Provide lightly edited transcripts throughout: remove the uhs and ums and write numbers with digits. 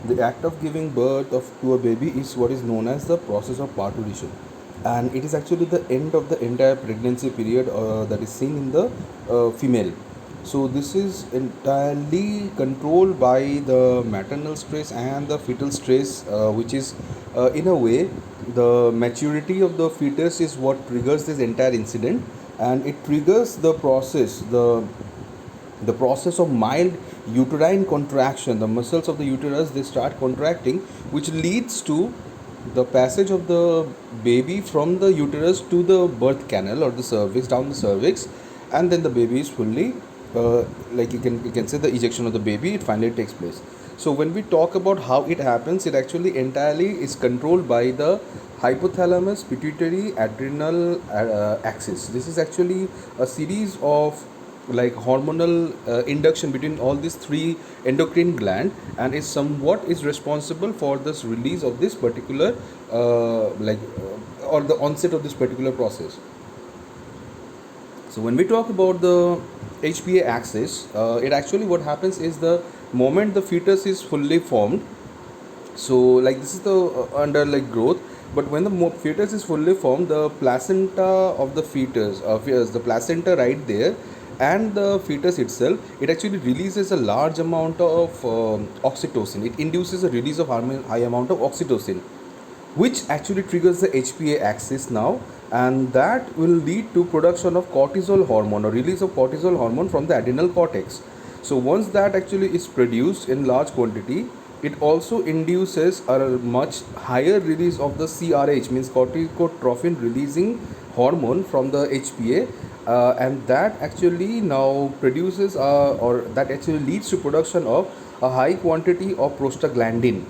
The act of giving birth to a baby is what is known as the process of parturition, and it is actually the end of the entire pregnancy period that is seen in the female. So this is entirely controlled by the maternal stress and the fetal stress, which is in a way the maturity of the fetus is what triggers this entire incident, and it triggers the process of mild uterine contraction. The muscles of the uterus, they start contracting, which leads to the passage of the baby from the uterus to the birth canal or the cervix, down the cervix, and then the baby is fully like you can say the ejection of the baby, it finally takes place. So when we talk about how it happens, it actually entirely is controlled by the hypothalamus pituitary adrenal axis. This is actually a series of like hormonal induction between all these three endocrine gland, and is somewhat is responsible for this release of this particular or the onset of this particular process. So when we talk about the HPA axis, it actually what happens is the moment the fetus is fully formed. So like this is the under like growth, but when the fetus is fully formed, the placenta of the fetus, the placenta right there, and the fetus itself, it actually releases a large amount of oxytocin. It induces a release of high amount of oxytocin, which actually triggers the HPA axis now, and that will lead to production of cortisol hormone or release of cortisol hormone from the adrenal cortex. So once that actually is produced in large quantity, it also induces a much higher release of the CRH, means corticotrophin releasing hormone from the HPA, and that actually now produces or that actually leads to production of a high quantity of prostaglandin.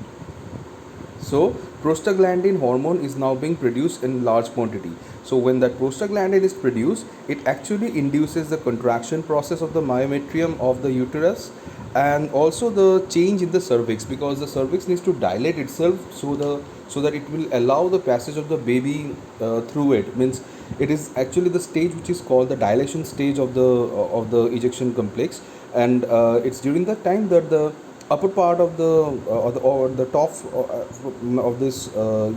So prostaglandin hormone is now being produced in large quantity. So when that prostaglandin is produced, it actually induces the contraction process of the myometrium of the uterus, and also the change in the cervix, because the cervix needs to dilate itself so that it will allow the passage of the baby through it. Means it is actually the stage which is called the dilation stage of the ejection complex, and it's during that time that the upper part of the top of this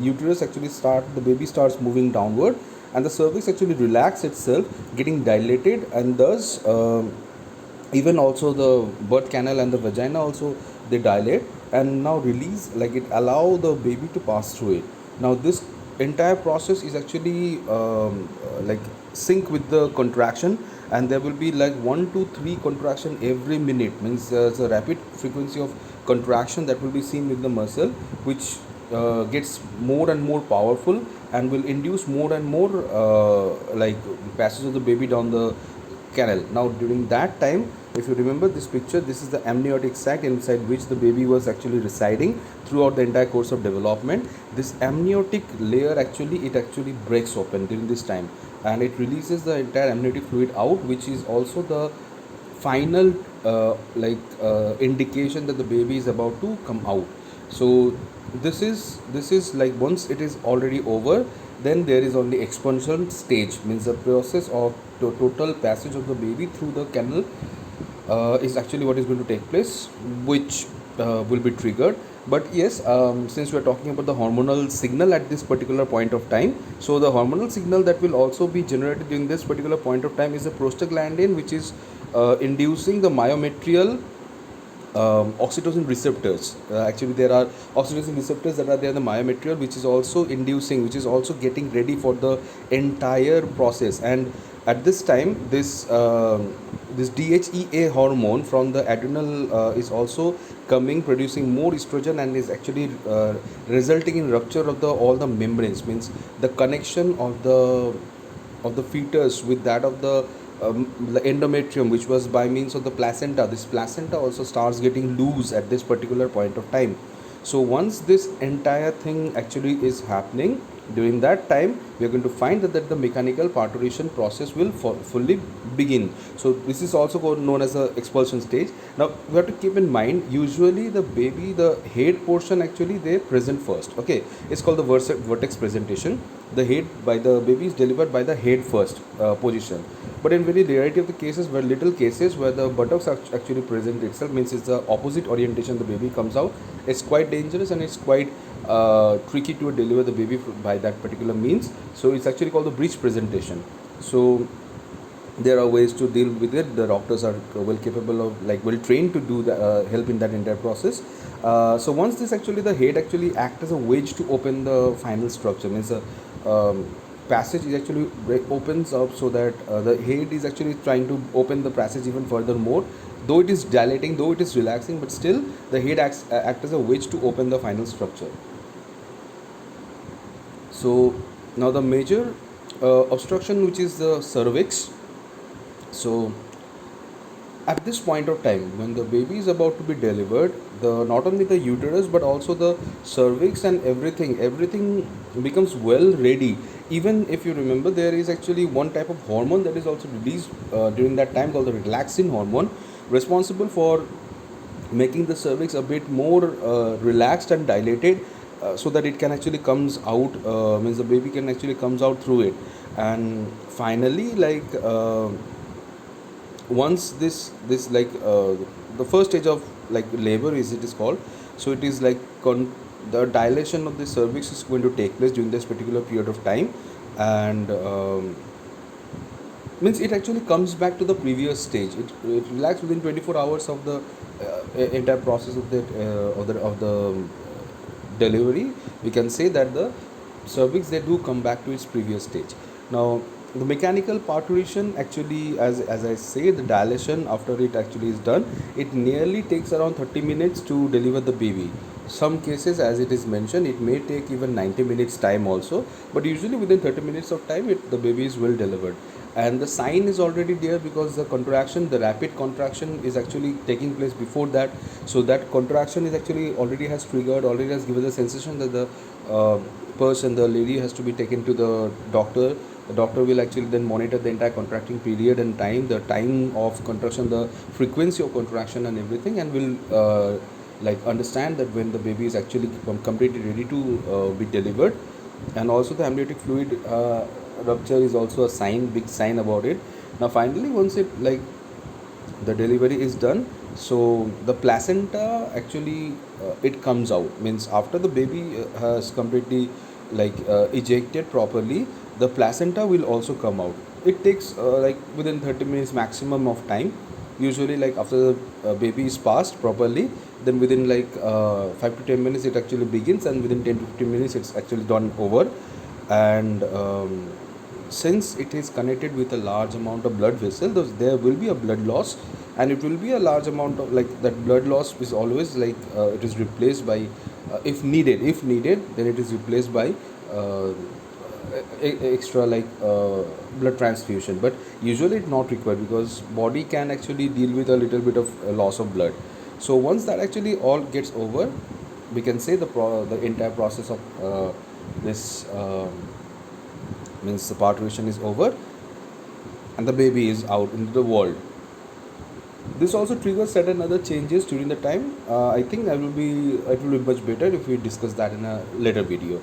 uterus actually the baby starts moving downward, and the cervix actually relax itself, getting dilated, and thus even also the birth canal and the vagina also, they dilate and now release, like it allow the baby to pass through it. Now this entire process is actually like sync with the contraction, and there will be like 1 to 3 contraction every minute. Means there's a rapid frequency of contraction that will be seen with the muscle, which gets more and more powerful and will induce more and more like passage of the baby down the canal. Now during that time, if you remember this picture, this is the amniotic sac inside which the baby was actually residing throughout the entire course of development. This amniotic layer actually, it actually breaks open during this time, and it releases the entire amniotic fluid out, which is also the final indication that the baby is about to come out. So this is like once it is already over, then there is only expansion stage, means the process of the total passage of the baby through the canal is actually what is going to take place, which will be triggered. But yes, since we are talking about the hormonal signal at this particular point of time, so the hormonal signal that will also be generated during this particular point of time is the prostaglandin, which is inducing the myometrial oxytocin receptors. Actually, there are oxytocin receptors that are there in the myometrial, which is also inducing, which is also getting ready for the entire process. And at this time, this DHEA hormone from the adrenal is also coming, producing more estrogen, and is actually resulting in rupture of the all the membranes. Means the connection of the fetus with that of the endometrium, which was by means of the placenta. This placenta also starts getting loose at this particular point of time. So once this entire thing actually is happening, during that time we are going to find that the mechanical parturition process will fully begin. So this is also known as the expulsion stage. Now we have to keep in mind, usually the baby, the head portion actually they present first. Okay, it's called the vertex presentation. The head by the baby is delivered by the head first position. But in very rarity of the cases, where little cases where the buttocks actually present itself, means it's the opposite orientation the baby comes out, it's quite dangerous and it's quite tricky to deliver the baby by that particular means. So it's actually called the breech presentation. So there are ways to deal with it. The doctors are well capable of, like, well trained to do the help in that entire process. So once this actually, the head actually act as a wedge to open the final structure, means the passage is actually opens up, so that the head is actually trying to open the passage even further more, though it is dilating, though it is relaxing, but still the head act as a wedge to open the final structure. So now the major obstruction, which is the cervix. So at this point of time, when the baby is about to be delivered, the not only the uterus but also the cervix and everything becomes well ready. Even if you remember, there is actually one type of hormone that is also released during that time, called the relaxin hormone, responsible for making the cervix a bit more relaxed and dilated, so that it can actually comes out, means the baby can actually comes out through it. And finally, once this the first stage of like labor is, it is called, so it is like the dilation of the cervix is going to take place during this particular period of time. And means it actually comes back to the previous stage. It relaxes within 24 hours of the entire process of the delivery. We can say that the cervix, they do come back to its previous stage. Now the mechanical parturition actually, as I say, the dilation after it actually is done, it nearly takes around 30 minutes to deliver the baby. Some cases, as it is mentioned, it may take even 90 minutes time also, but usually within 30 minutes of time the baby is well delivered. And the sign is already there, because the contraction, the rapid contraction is actually taking place before that. So that contraction is actually already has triggered, already has given the sensation that the person, the lady, has to be taken to the doctor. The doctor will actually then monitor the entire contracting period and time, the time of contraction, the frequency of contraction and everything, and will understand that when the baby is actually completely ready to be delivered. And also the amniotic fluid rupture is also a sign, big sign about it. Now finally, once it the delivery is done, so the placenta actually it comes out, means after the baby has completely ejected properly, the placenta will also come out. It takes within 30 minutes maximum of time, usually after the baby is passed properly, then within 5 to 10 minutes it actually begins, and within 10 to 15 minutes it's actually done over. And since it is connected with a large amount of blood vessel, there will be a blood loss, and it will be a large amount of that blood loss is always it is replaced by if needed, then it is replaced by extra blood transfusion. But usually it's not required, because body can actually deal with a little bit of loss of blood. So once that actually all gets over, we can say the entire process of this means the parturition is over, and the baby is out into the world. This also triggers certain other changes during the time. I think it will be much better if we discuss that in a later video.